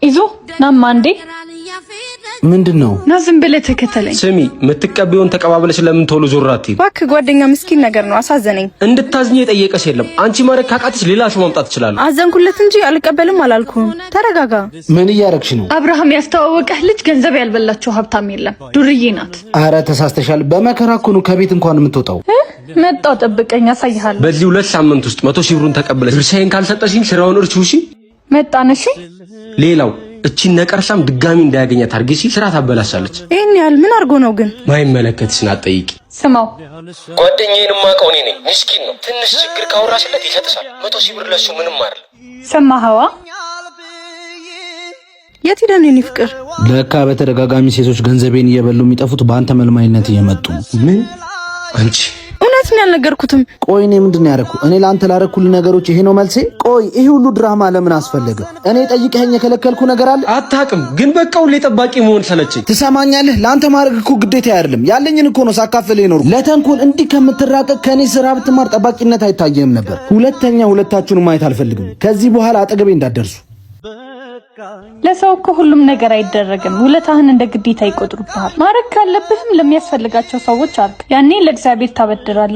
ይዞ ናማ እንዴ ምንድነው? ና ዝም ብለህ ተከተለኝ። ስሚ የምትቀበዩን ተቀባብለሽ ለምን ቶሎ ዞር አትይ? እባክህ ጓደኛ ምስኪን ነገር ነው አሳዘነኝ። እንድታዝኝ የጠየቀሽ የለም። አንቺ ማረክ ካቃተሽ ሌላ ሰው ማምጣት ይችላል። አዘንኩለት እንጂ አልቀበልም አላልኩም። ተረጋጋ። ምን እያረግሽ ነው? አብርሃም ያስተዋወቀህ ልጅ ገንዘብ ያልበላቸው ሀብታም የለም፣ ዱርዬ ናት። አረ ተሳስተሻል። በመከራ እኮ ነው ከቤት እንኳን የምትወጣው። መጣው ጠብቀኝ አሳይሃለሁ። በዚህ 2 ሳምንት ውስጥ 100 ሺህ ብሩን ተቀበለሽ ድርሻዬን ካልሰጠሽኝ ስራውን እርቺው። እሺ መጣን። እሺ ሌላው እቺን ነቀርሳም ድጋሚ እንዳያገኛት አርግሲ። ስራ ታበላሻለች። ይሄን ያህል ምን አርጎ ነው ግን? ማይመለከትሽን አትጠይቂ። ስማው ጓደኛዬን ማቀው እኔ ነኝ። ምስኪን ነው። ትንሽ ችግር ካወራሽለት ይሰጥሻል። 100 ሺህ ብር ለሱ ምንም አይደል። ሰማኸዋ? የት ሄደን የኔ ፍቅር? ለካ በተደጋጋሚ ሴቶች ገንዘቤን እየበሉ የሚጠፉት በአንተ መልማይነት እየመጡ። ምን አንቺ እውነትን ያልነገርኩትም። ቆይ እኔ ምንድን ያደረኩ? እኔ ለአንተ ላረኩልህ ነገሮች ይሄ ነው መልሴ? ቆይ ይሄ ሁሉ ድራማ ለምን አስፈለገ? እኔ ጠይቀኸኝ የከለከልኩ ነገር አለ? አታውቅም። ግን በቃ ሁሌ ጠባቂ መሆን ሰለቸኝ። ትሰማኛለህ? ለአንተ ማድረግ እኮ ግዴታ አይደለም። ያለኝን እኮ ነው ሳካፍልህ የኖርኩ። ለተንኮል እንዲህ ከምትራቀቅ ከኔ ስራ ብትማር ጠባቂነት አይታየም ነበር። ሁለተኛ ሁለታችሁንም ማየት አልፈልግም። ከዚህ በኋላ አጠገቤ እንዳትደርሱ። ለሰው እኮ ሁሉም ነገር አይደረግም። ውለታህን እንደ ግዴታ ይቆጥሩብሃል። ማድረግ ካለብህም ለሚያስፈልጋቸው ሰዎች አድርግ። ያኔ ለእግዚአብሔር ታበድራለህ።